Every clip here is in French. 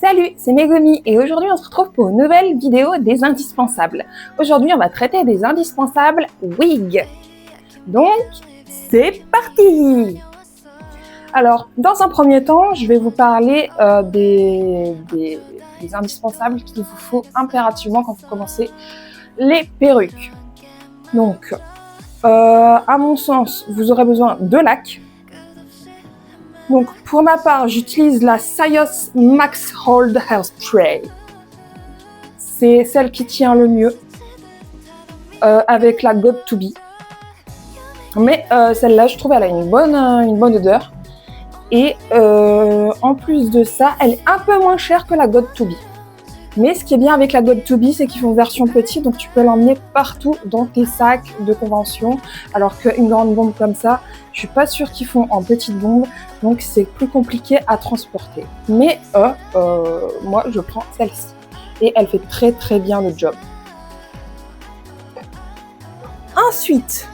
Salut, c'est Megumi et aujourd'hui on se retrouve pour une nouvelle vidéo des indispensables. Aujourd'hui on va traiter des indispensables wigs. Donc, c'est parti! Alors, dans un premier temps, je vais vous parler des indispensables qu'il vous faut impérativement quand vous commencez les perruques. Donc, à mon sens, vous aurez besoin de lac. Donc, pour ma part, j'utilise la Sayos Max Hold Hairspray. C'est celle qui tient le mieux avec la Got2b. Mais celle-là, je trouve, elle a une bonne odeur. Et en plus de ça, elle est un peu moins chère que la Got2b. Mais ce qui est bien avec la Got2b, c'est qu'ils font version petite, donc tu peux l'emmener partout dans tes sacs de convention. Alors qu'une grande bombe comme ça, je suis pas sûre qu'ils font en petite bombe, donc c'est plus compliqué à transporter. Mais moi, je prends celle-ci. Et elle fait très très bien le job. Ensuite,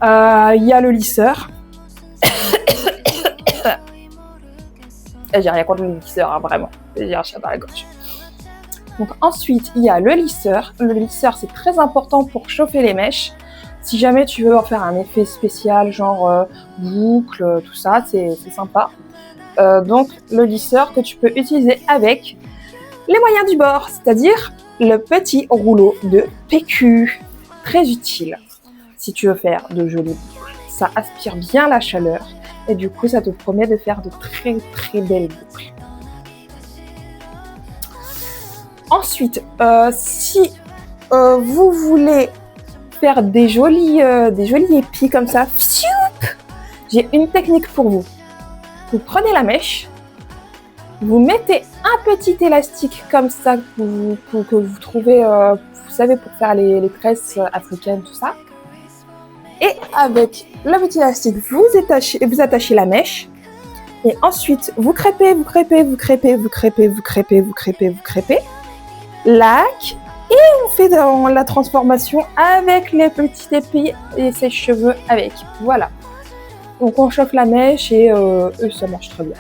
il y a le lisseur. J'ai rien contre le lisseur, hein, vraiment. J'ai un chat dans la gorge. Donc ensuite, il y a le lisseur. Le lisseur, c'est très important pour chauffer les mèches. Si jamais tu veux en faire un effet spécial, genre boucle, tout ça, c'est sympa. Donc le lisseur que tu peux utiliser avec les moyens du bord, c'est-à-dire le petit rouleau de PQ. Très utile si tu veux faire de jolies boucles. Ça aspire bien la chaleur et du coup, ça te promet de faire de très très belles boucles. Ensuite, si vous voulez faire des jolis épis comme ça, j'ai une technique pour vous. Vous prenez la mèche, vous mettez un petit élastique comme ça que vous trouvez, vous savez, pour faire les tresses africaines, tout ça. Et avec le petit élastique, vous attachez la mèche. Et ensuite, vous crêpez. Lac. Et on fait la transformation avec les petits épis et ses cheveux avec. Voilà. Donc on chauffe la mèche et ça marche très bien.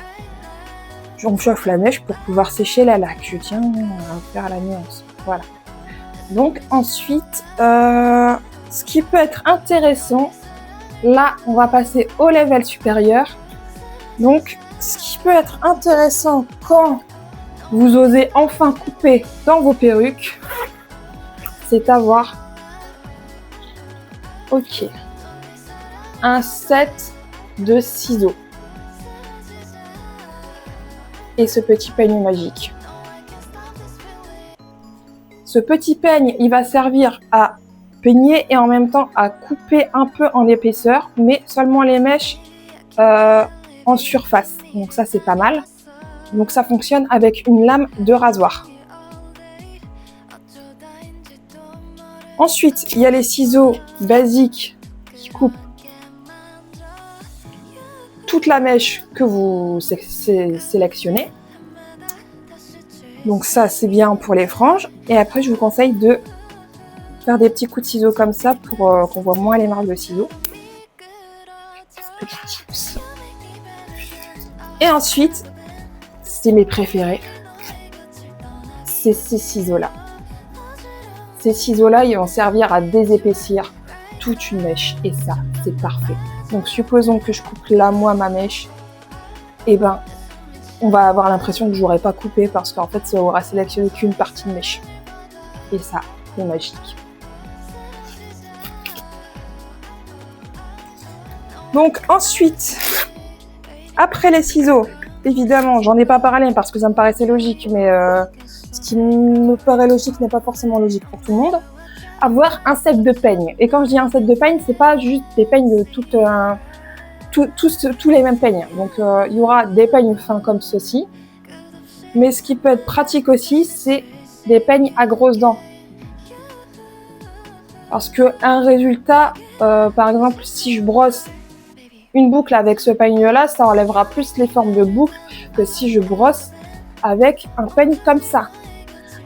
On chauffe la mèche pour pouvoir sécher la laque. Je tiens à faire la nuance. Voilà. Donc ensuite, ce qui peut être intéressant, là on va passer au level supérieur. Donc ce qui peut être intéressant quand vous osez enfin couper dans vos perruques, c'est avoir un set de ciseaux et ce petit peigne magique. Ce petit peigne, il va servir à peigner et en même temps à couper un peu en épaisseur, mais seulement les mèches en surface. Donc ça, c'est pas mal. Donc ça fonctionne avec une lame de rasoir. Ensuite, il y a les ciseaux basiques qui coupent toute la mèche que vous sélectionnez. Donc ça, c'est bien pour les franges. Et après, je vous conseille de faire des petits coups de ciseaux comme ça pour qu'on voit moins les marques de ciseaux. Petit tips. Et ensuite, c'est mes préférés. C'est ces ciseaux-là. Ces ciseaux-là, ils vont servir à désépaissir toute une mèche. Et ça, c'est parfait. Donc, supposons que je coupe là, moi, ma mèche. Et ben, on va avoir l'impression que j'aurais pas coupé parce qu'en fait, ça aura sélectionné qu'une partie de mèche. Et ça, c'est magique. Donc, ensuite, après les ciseaux, évidemment, j'en ai pas parlé parce que ça me paraissait logique, mais ce qui me paraît logique n'est pas forcément logique pour tout le monde. Avoir un set de peignes. Et quand je dis un set de peignes, c'est pas juste des peignes de tous les mêmes peignes. Donc il y aura des peignes fins comme ceci. Mais ce qui peut être pratique aussi, c'est des peignes à grosses dents. Parce qu'un résultat, par exemple, si je brosse une boucle avec ce peigne-là, ça enlèvera plus les formes de boucle que si je brosse avec un peigne comme ça.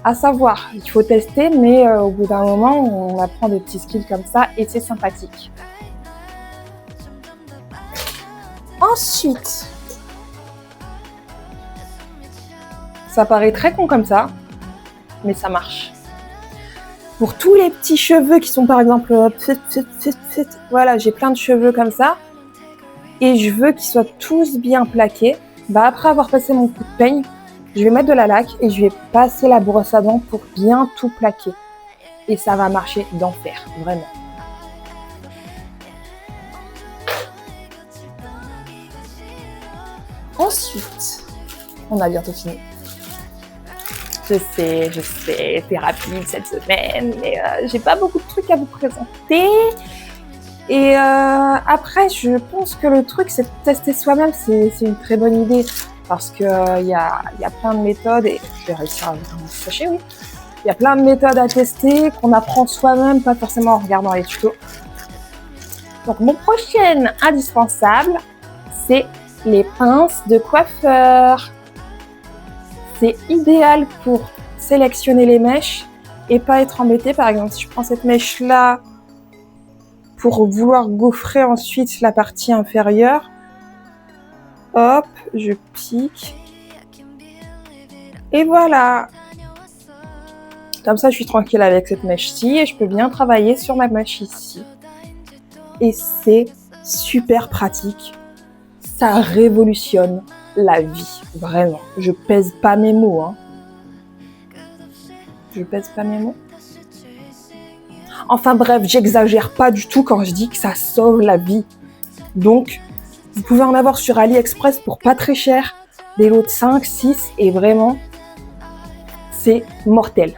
À savoir, il faut tester, mais au bout d'un moment, on apprend des petits skills comme ça et c'est sympathique. Ensuite, Ça paraît très con comme ça, mais ça marche. Pour tous les petits cheveux qui sont par exemple, voilà, j'ai plein de cheveux comme ça, et je veux qu'ils soient tous bien plaqués, bah après avoir passé mon coup de peigne, je vais mettre de la laque et je vais passer la brosse à dents pour bien tout plaquer. Et ça va marcher d'enfer, vraiment. Ensuite, on a bientôt fini. Je sais, c'est rapide cette semaine, mais j'ai pas beaucoup de trucs à vous présenter. Et après, je pense que le truc, c'est de tester soi-même, c'est une très bonne idée. Parce que y a plein de méthodes, et je vais réussir à vous sacher, oui. Il y a plein de méthodes à tester, qu'on apprend soi-même, pas forcément en regardant les tutos. Donc mon prochain indispensable, c'est les pinces de coiffeur. C'est idéal pour sélectionner les mèches et pas être embêté. Par exemple, si je prends cette mèche-là pour vouloir gaufrer ensuite la partie inférieure, hop, je pique. Et voilà. Comme ça, je suis tranquille avec cette mèche-ci et je peux bien travailler sur ma mèche ici. Et c'est super pratique. Ça révolutionne la vie, vraiment. Je pèse pas mes mots, hein. Je pèse pas mes mots. Enfin bref, j'exagère pas du tout quand je dis que ça sauve la vie. Donc, vous pouvez en avoir sur AliExpress pour pas très cher, des lots de 5, 6, et vraiment, c'est mortel.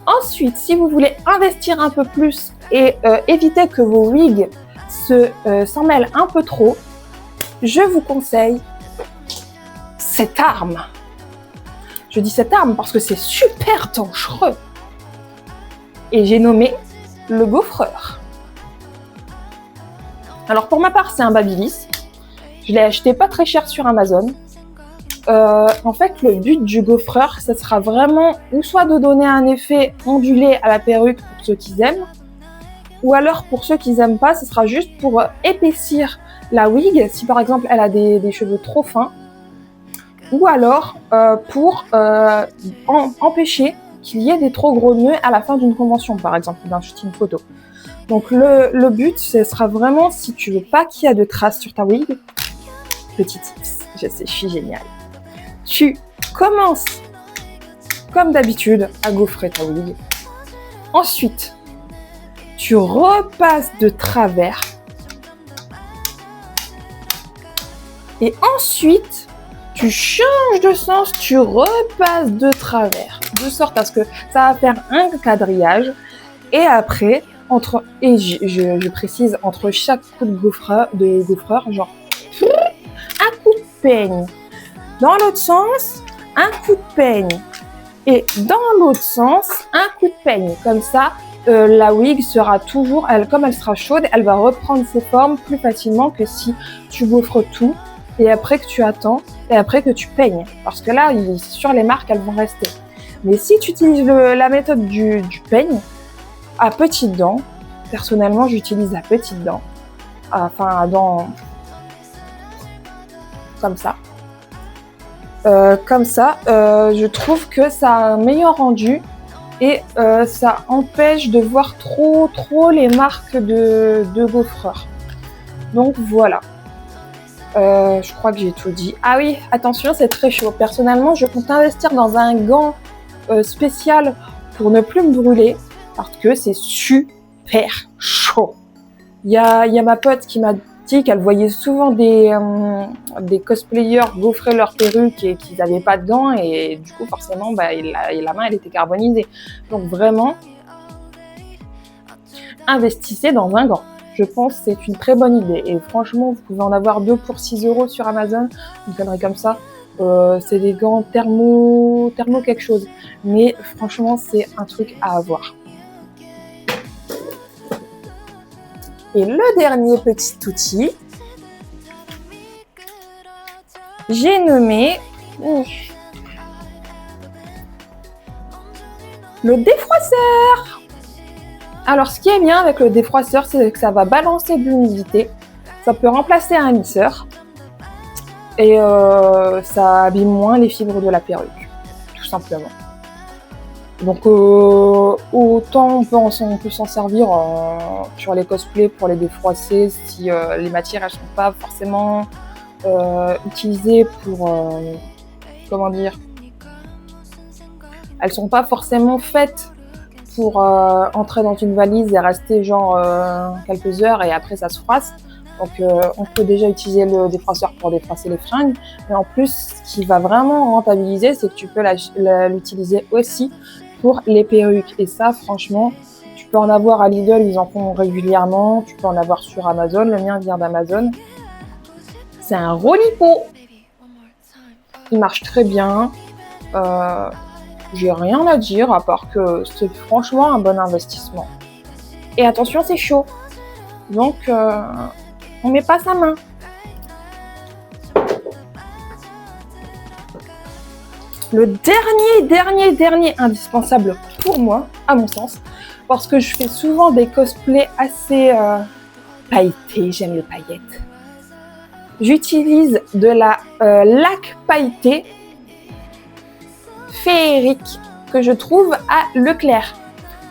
Ensuite, si vous voulez investir un peu plus et éviter que vos wigs s'en mêlent un peu trop, je vous conseille cette arme. Je dis cette arme parce que c'est super dangereux. Et j'ai nommé le gaufreur. Alors pour ma part, c'est un Babyliss. Je l'ai acheté pas très cher sur Amazon. En fait, le but du gaufreur, ça sera vraiment ou soit de donner un effet ondulé à la perruque pour ceux qui aiment, ou alors pour ceux qui n'aiment pas, ce sera juste pour épaissir la wig, si par exemple elle a des cheveux trop fins, ou alors pour empêcher qu'il y ait des trop gros nœuds à la fin d'une convention, par exemple, d'un shooting photo. Donc le but, ce sera vraiment, si tu veux pas qu'il y ait de traces sur ta wig, petit tips, je sais, je suis géniale. Tu commences, comme d'habitude, à gaufrer ta wig. Ensuite, tu repasses de travers. Et ensuite, tu changes de sens, tu repasses de travers. De sorte à ce que ça va faire un quadrillage. Et après, je précise, entre chaque coup de gaufreur, genre, un coup de peigne. Dans l'autre sens, un coup de peigne. Et dans l'autre sens, un coup de peigne. Comme ça, la wig sera toujours, comme elle sera chaude, elle va reprendre ses formes plus facilement que si tu gaufres tout et après que tu attends et après que tu peignes. Parce que là, c'est sûr, les marques, elles vont rester. Mais si tu utilises la méthode du peigne, à petites dents, personnellement, j'utilise à petites dents. Enfin, à dents comme ça. Je trouve que ça a un meilleur rendu et ça empêche de voir trop les marques de gaufreurs. Donc voilà. Je crois que j'ai tout dit. Ah oui, attention, c'est très chaud. Personnellement, je compte investir dans un gant spécial pour ne plus me brûler parce que c'est super chaud. Il y a ma pote qui m'a dit qu'elle voyait souvent des cosplayers gaufrer leurs perruques et qu'ils n'avaient pas de gants et du coup forcément la main elle était carbonisée. Donc vraiment, investissez dans un gant. Je pense que c'est une très bonne idée et franchement vous pouvez en avoir 2 pour 6 € sur Amazon, une connerie comme ça. C'est des gants thermo quelque chose, mais franchement c'est un truc à avoir. Et le dernier petit outil, j'ai nommé le défroisseur. Alors, ce qui est bien avec le défroisseur, c'est que ça va balancer de l'humidité. Ça peut remplacer un lisseur. et ça abîme moins les fibres de la perruque, tout simplement. Donc autant on peut s'en servir sur les cosplays pour les défroisser si les matières elles sont pas forcément utilisées pour comment dire, elles sont pas forcément faites pour entrer dans une valise et rester genre quelques heures et après ça se froisse. Donc on peut déjà utiliser le défroisseur pour défroisser les fringues, mais en plus ce qui va vraiment rentabiliser, c'est que tu peux l'utiliser aussi pour les perruques. Et ça franchement, tu peux en avoir à Lidl, ils en font régulièrement, tu peux en avoir sur Amazon, le mien vient d'Amazon. C'est un Rolipo, il marche très bien, j'ai rien à dire à part que c'est franchement un bon investissement. Et attention, c'est chaud, donc on met pas sa main. Le dernier indispensable pour moi, à mon sens, parce que je fais souvent des cosplays assez pailletés, j'aime les paillettes. J'utilise de la laque pailletée féerique que je trouve à Leclerc.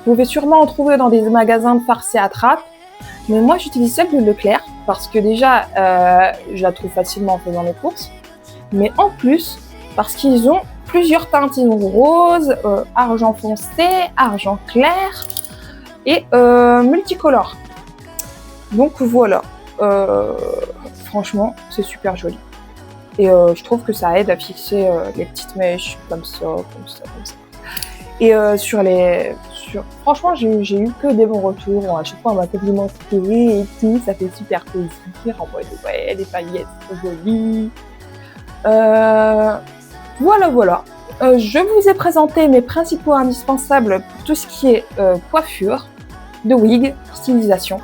Vous pouvez sûrement en trouver dans des magasins de farce et attrape, mais moi j'utilise celle de Leclerc parce que déjà je la trouve facilement en faisant mes courses, mais en plus parce qu'ils ont plusieurs teintes, ils ont rose, argent foncé, argent clair et multicolore. Donc voilà, franchement c'est super joli. Et je trouve que ça aide à fixer les petites mèches comme ça. Et franchement, j'ai eu que des bons retours. À chaque fois, on m'a complimenté et tout. Ça fait super plaisir. En mode, ouais, les paillettes, c'est trop joli. Voilà. Je vous ai présenté mes principaux indispensables pour tout ce qui est coiffure, de wig, stylisation.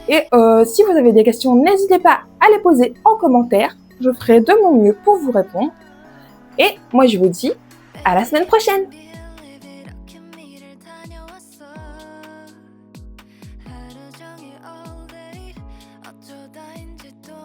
Et si vous avez des questions, n'hésitez pas à les poser en commentaire. Je ferai de mon mieux pour vous répondre. Et moi, je vous dis à la semaine prochaine!